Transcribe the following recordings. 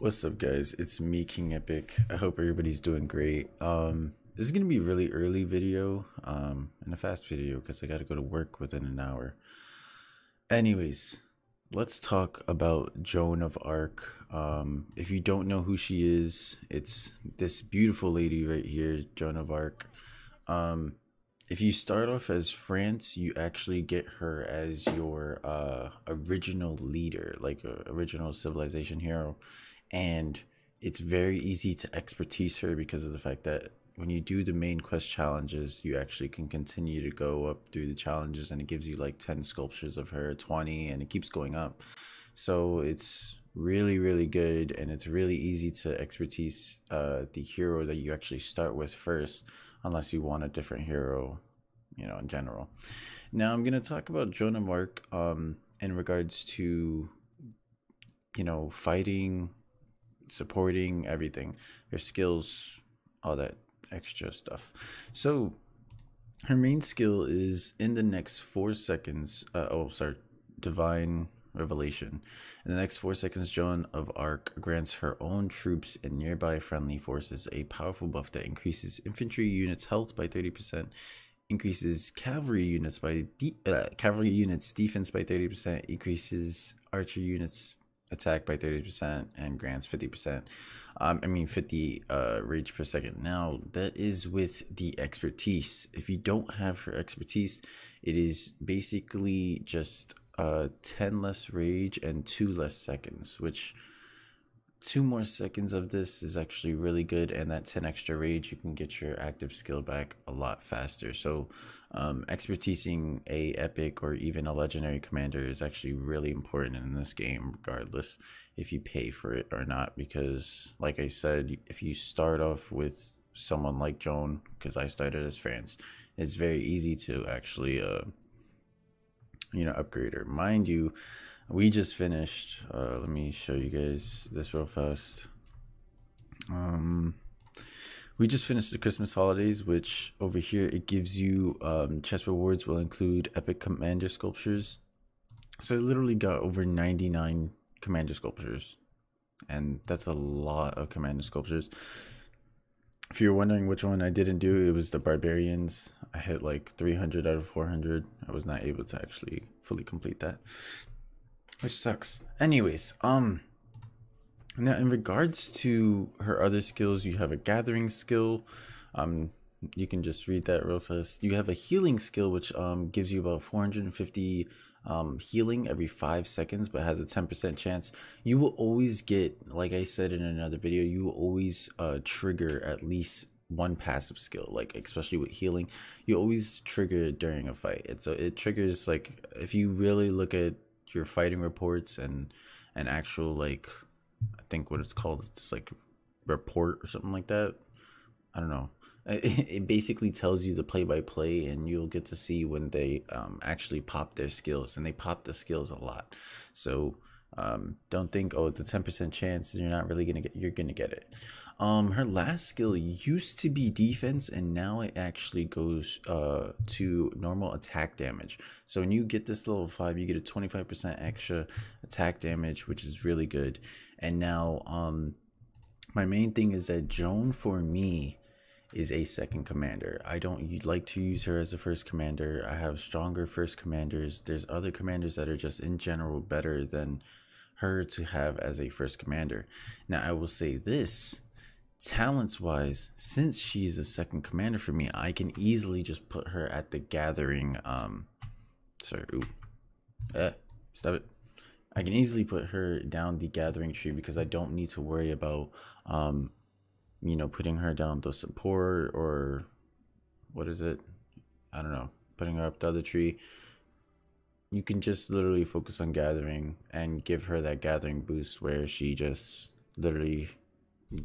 What's up, guys? It's me, King Epic. I hope everybody's doing great. This is gonna be a really early video, and a fast video because I gotta go to work within an hour. Anyways, let's talk about Joan of Arc. If you don't know who she is, it's this beautiful lady right here, Joan of Arc. Um, if you start off as France, you actually get her as your original leader, like a original civilization hero, and it's very easy to expertise her because of the fact that when you do the main quest challenges, you actually can continue to go up through the challenges, and it gives you like 10 sculptures of her, 20, and it keeps going up. So it's really good, and it's really easy to expertise the hero that you actually start with first, unless you want a different hero, in general. Now I'm going to talk about Joan of Arc in regards to fighting, supporting, everything, her skills, all that extra stuff. So her main skill is in the next 4 seconds. Divine Revelation. In the next 4 seconds, Joan of Arc grants her own troops and nearby friendly forces a powerful buff that increases infantry units' health by 30%, increases cavalry units defense by 30%, increases archer units attack by 30%, and grants 50%. 50 rage per second. Now that is with the expertise. If you don't have her expertise, it is basically just 10 less rage and 2 less seconds, which 2 more seconds of this is actually really good, and that 10 extra rage, you can get your active skill back a lot faster. So expertising a epic or even a legendary commander is actually really important in this game, regardless if you pay for it or not, because like I said, if you start off with someone like Joan, because I started as France, it's very easy to actually upgrade her. Mind you, we just finished, let me show you guys this real fast. We just finished the Christmas holidays, which over here it gives you chest rewards will include epic commander sculptures. So I literally got over 99 commander sculptures, and that's a lot of commander sculptures. If you're wondering which one I didn't do, it was the barbarians. I hit like 300 out of 400. I was not able to actually fully complete that, which sucks. Anyways, now in regards to her other skills, you have a gathering skill. You can just read that real fast. You have a healing skill, which gives you about 450 healing every 5 seconds, but has a 10% chance. You will always get, like I said in another video, you will always trigger at least one passive skill, like especially with healing. You always trigger it during a fight. It triggers, like, if you really look at your fighting reports and an actual, like, I think what it's called, just like report or something like that, I don't know. It basically tells you the play-by-play, and you'll get to see when they actually pop their skills, and they pop the skills a lot. So don't think, oh, it's a 10% chance and you're gonna get it. Her last skill used to be defense, and now it actually goes to normal attack damage. So when you get this level 5, you get a 25% extra attack damage, which is really good. And now my main thing is that Joan, for me, is a second commander. I don't like to use her as a first commander. I have stronger first commanders. There's other commanders that are just in general better than her to have as a first commander. Now I will say this, talents wise, since she's a second commander for me, I can easily just put her at the gathering stop it. I can easily put her down the gathering tree, because I don't need to worry about putting her down the support, or what is it, I don't know, putting her up the other tree. You can just literally focus on gathering and give her that gathering boost, where she just literally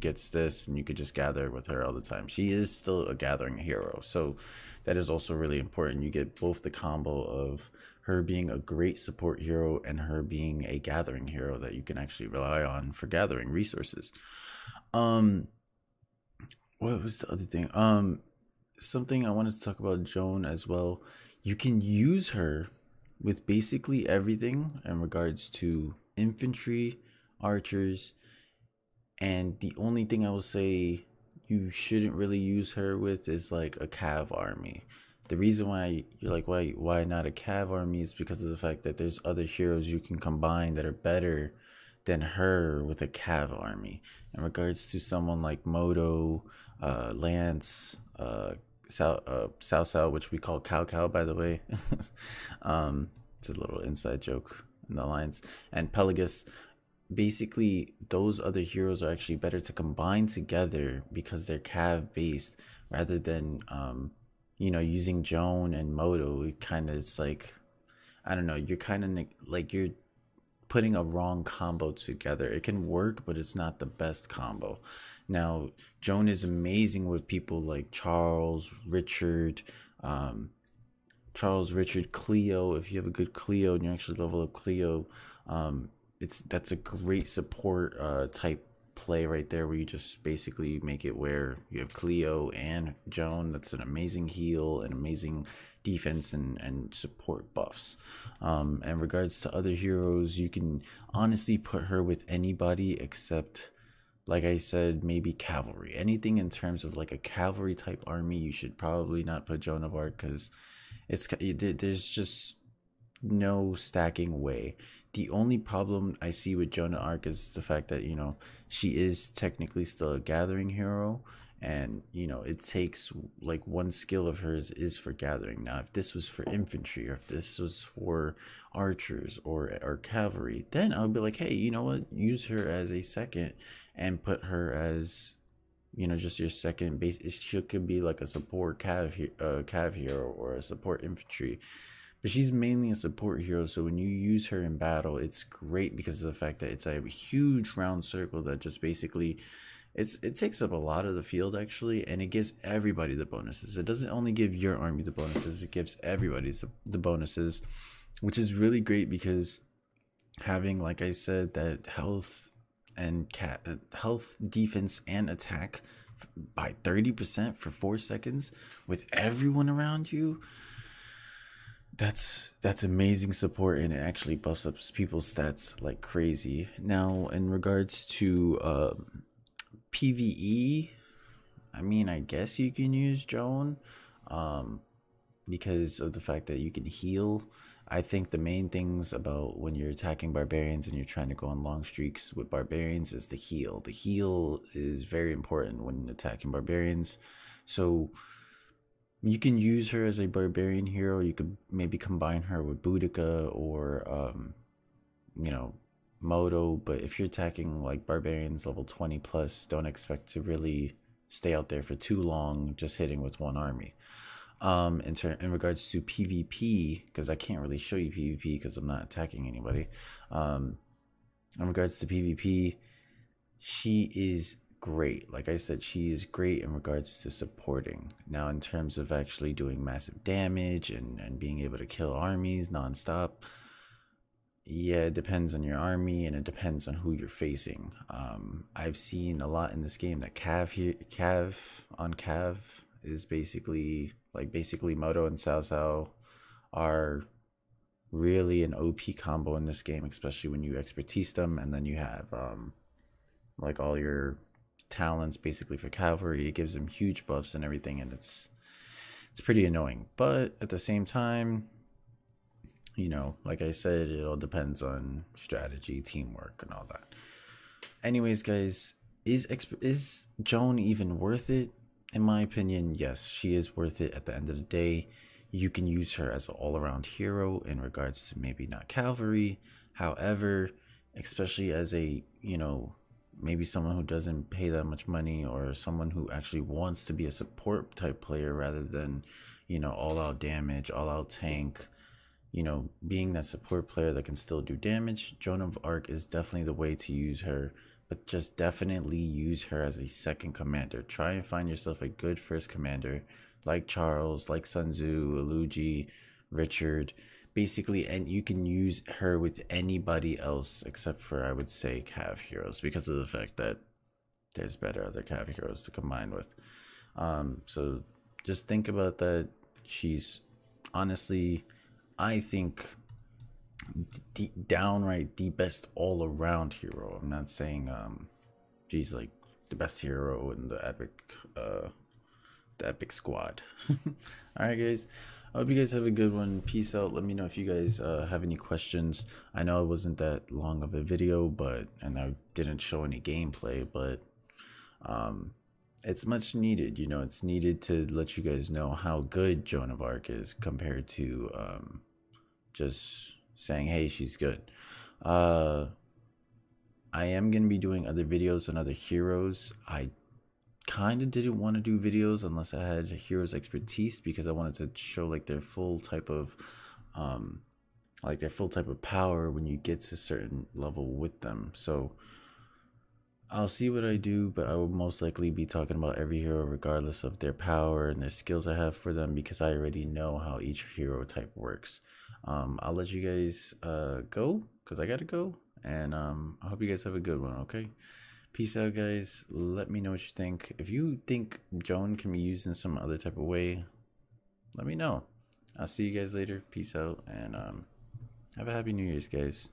gets this, and you could just gather with her all the time. She is still a gathering hero, so that is also really important. You get both the combo of her being a great support hero and her being a gathering hero that you can actually rely on for gathering resources. What was the other thing? Something I wanted to talk about Joan as well. You can use her with basically everything in regards to infantry, archers, And the only thing I will say you shouldn't really use her with is like a cav army. The reason why you're like, why not a cav army is because of the fact that there's other heroes you can combine that are better than her with a cav army. In regards to someone like Moto, Lance, Sao, which we call Cao, by the way. It's a little inside joke in the lines. And Pelagus, basically those other heroes are actually better to combine together because they're cav based rather than using Joan and Moto. It kind of, it's like, I don't know, you're kind of like you're putting a wrong combo together. It can work, but it's not the best combo. Now Joan is amazing with people like Richard, Cleo. If you have a good Cleo and you actually level up Cleo, that's a great support type play right there, where you just basically make it where you have Cleo and Joan. That's an amazing heal and amazing defense and support buffs. In regards to other heroes, you can honestly put her with anybody except, like I said, maybe cavalry. Anything in terms of like a cavalry type army, you should probably not put Joan of Arc, because there's just no stacking way. The only problem I see with Joan of Arc is the fact that she is technically still a gathering hero, and it takes like one skill of hers is for gathering. Now if this was for infantry, or if this was for archers or cavalry, then I would be like, hey, you know what, use her as a second and put her as just your second base. She could be like a support cav hero or a support infantry, but she's mainly a support hero. So when you use her in battle, it's great because of the fact that it's a huge round circle that just basically it takes up a lot of the field actually, and it gives everybody the bonuses. It doesn't only give your army the bonuses, it gives everybody the bonuses, which is really great because having, like I said, that health and health, defense, and attack by 30% for 4 seconds with everyone around you, that's amazing support, and it actually buffs up people's stats like crazy. Now in regards to PvE, I mean, I guess you can use Joan because of the fact that you can heal. I think the main things about when you're attacking barbarians and you're trying to go on long streaks with barbarians is the heal. The heal is very important when attacking barbarians. So you can use her as a barbarian hero. You could maybe combine her with Boudica or Moto. But if you're attacking like barbarians level 20 plus, don't expect to really stay out there for too long just hitting with one army. In regards to PvP, because I can't really show you PvP because I'm not attacking anybody. In regards to PvP, she is great. Like I said, she is great in regards to supporting. Now in terms of actually doing massive damage and being able to kill armies nonstop, yeah, it depends on your army and it depends on who you're facing. I've seen a lot in this game that cav is basically Moto and Sao are really an OP combo in this game, especially when you expertise them, and then you have like all your talents basically for cavalry. It gives them huge buffs and everything, and it's pretty annoying. But at the same time, like I said, it all depends on strategy, teamwork, and all that. Anyways, guys, is Joan even worth it? In my opinion, yes, she is worth it. At the end of the day, you can use her as an all-around hero in regards to maybe not cavalry. However, especially as a, maybe someone who doesn't pay that much money, or someone who actually wants to be a support type player rather than, all-out damage, all-out tank, being that support player that can still do damage, Joan of Arc is definitely the way to use her. But just definitely use her as a second commander. Try and find yourself a good first commander like Charles, like Sun Tzu, Aluji, Richard, basically, and you can use her with anybody else except for, I would say, cav heroes, because of the fact that there's better other cav heroes to combine with. So just think about that. She's honestly, I think, downright the best all-around hero. I'm not saying she's like the best hero in the epic squad. All right, guys. I hope you guys have a good one. Peace out. Let me know if you guys have any questions. I know it wasn't that long of a video, and I didn't show any gameplay, but it's much needed. You know, it's needed to let you guys know how good Joan of Arc is compared to just saying, hey, she's good. I am going to be doing other videos on other heroes. I kind of didn't want to do videos unless I had heroes expertise, because I wanted to show like their full type of power when you get to a certain level with them. So I'll see what I do, but I will most likely be talking about every hero regardless of their power and their skills I have for them, because I already know how each hero type works. I'll let you guys go, because I gotta go, and I hope you guys have a good one. Okay, peace out, guys. Let me know what you think. If you think Joan can be used in some other type of way, let me know. I'll see you guys later. Peace out, and have a happy New Year's, guys.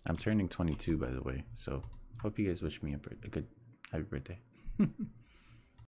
I'm turning 22, by the way, so hope you guys wish me a good happy birthday.